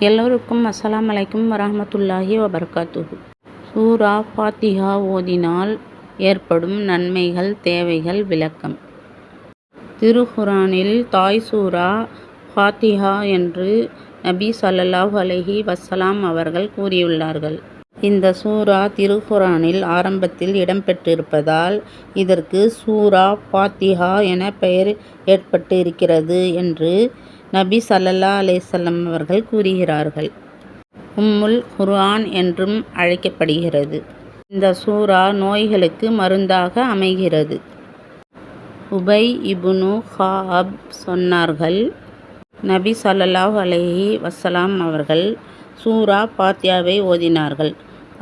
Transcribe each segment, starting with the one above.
எல்லோருக்கும் அஸ்ஸலாமு அலைக்கும் வரஹ்மத்துல்லாஹி வபரகாத்துஹு. சூரா ஃபாத்திஹா ஓதினால் ஏற்படும் நன்மைகள் தேவைகள் விளக்கம். திருக்குர்ஆனில் தாய் சூரா ஃபாத்திஹா என்று நபி ஸல்லல்லாஹு அலைஹி வஸல்லம் அவர்கள் கூறியுள்ளார்கள். இந்த சூரா திருக்குர்ஆனில் ஆரம்பத்தில் இடம்பெற்றிருப்பதால் இதற்கு சூரா ஃபாத்திஹா என பெயர் ஏற்பட்டு இருக்கிறது என்று நபி ஸல்லல்லாஹு அலைஹி வஸல்லம் அவர்கள் கூறுகிறார்கள். உம்முல் குர்ஆன் என்றும் அழைக்கப்படுகிறது. இந்த சூரா நோய்களுக்கு மருந்தாக அமைகிறது. உபை இப்னு கஅப் சொன்னார்கள், நபி ஸல்லல்லாஹு அலைஹி வஸல்லம் அவர்கள் சூரா ஃபாத்திஹாவை ஓதினார்கள்.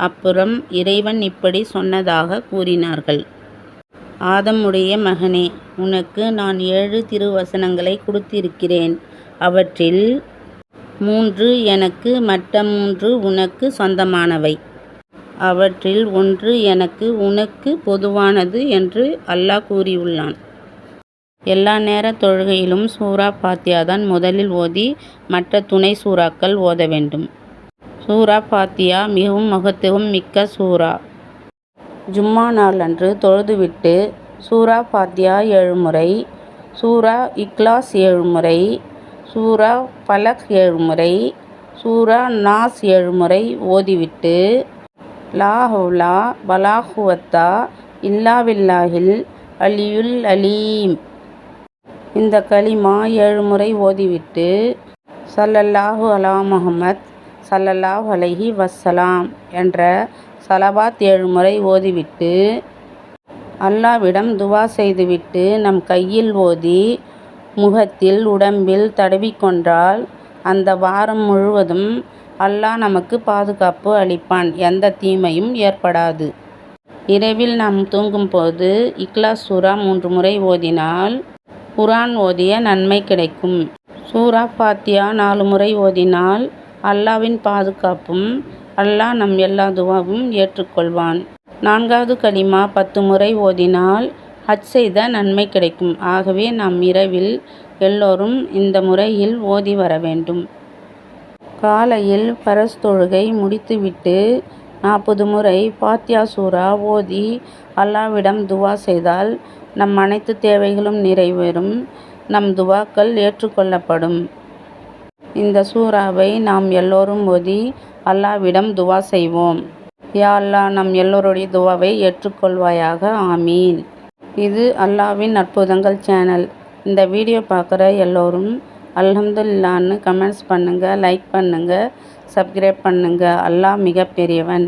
அப்புறம் இறைவன் இப்படி சொன்னதாக கூறினார்கள். ஆதமுடைய மகனே, உனக்கு நான் 7 திருவசனங்களை கொடுத்திருக்கிறேன். அவற்றில் 3 எனக்கு, மற்ற 3 உனக்கு சொந்தமானவை. அவற்றில் 1 எனக்கு உனக்கு பொதுவானது என்று அல்லாஹ் கூறியுள்ளான். எல்லா நேர தொழுகையிலும் சூரா ஃபாத்திஹா தான் முதலில் ஓதி மற்ற துணை சூறாக்கள் ஓத வேண்டும். சூரா ஃபாத்திஹா மிகவும் மகத்துவம் மிக்க சூரா. ஜும்மா நாள் அன்று தொழுதுவிட்டு சூரா ஃபாத்திஹா 7 முறை, சூரா இக்லாஸ் 7 முறை, சூரா ஃபலக் 7 முறை, சூரா நாஸ் 7 முறை ஓதிவிட்டு லா ஹவ்லா வலா குவத்தா இல்லா பில்லாஹில் அலியுல் அலீம் இந்த கலிமா 7 முறை ஓதிவிட்டு ஸல்லல்லாஹு அலா முஹம்மத் ஸல்லல்லாஹு அலைஹி வஸல்லம் என்ற ஸலவாத் 7 முறை ஓதிவிட்டு அல்லாஹ்விடம் துவா செய்துவிட்டு நம் கையில் ஓதி முகத்தில் உடம்பில் தடவிக்கொண்டால் அந்த வாரம் முழுவதும் அல்லாஹ் நமக்கு பாதுகாப்பு அளிப்பான். எந்த தீமையும் ஏற்படாது. இரவில் நாம் தூங்கும்போது இக்லாஸ் சூரா 3 முறை ஓதினால் குர்ஆன் ஓதிய நன்மை கிடைக்கும். சூரா ஃபாத்திஹா 4 முறை ஓதினால் அல்லாஹ்வின் பாதுகாப்பும் அல்லாஹ் நம் எல்லா துவாவும் ஏற்றுக்கொள்வான். 4வது கலிமா 10 முறை ஓதினால் ஹஜ் செய்த நன்மை கிடைக்கும். ஆகவே நாம் இரவில் எல்லோரும் இந்த முறையில் ஓதி வர வேண்டும். காலையில் ஃபரஸ் தொழுகை முடித்துவிட்டு 40 முறை ஃபாத்திஹா சூரா ஓதி அல்லாஹ்விடம் துவா செய்தால் நம் அனைத்து தேவைகளும் நிறைவேறும். நம் துவாக்கள் ஏற்றுக்கொள்ளப்படும். இந்த சூறாவை நாம் எல்லோரும் ஓதி அல்லாஹ்விடம் துவா செய்வோம். யா அல்லாஹ், நம் எல்லோருடைய துவாவை ஏற்றுக்கொள்வாயாக. ஆமீன். இது அல்லாஹ்வின் அற்புதங்கள் சேனல். இந்த வீடியோ பார்க்குற எல்லோரும் அல்ஹம்துலில்லாஹ்னு கமெண்ட்ஸ் பண்ணுங்கள், லைக் பண்ணுங்கள், சப்ஸ்கிரைப் பண்ணுங்கள். அல்லாஹ் மிக பெரியவன்.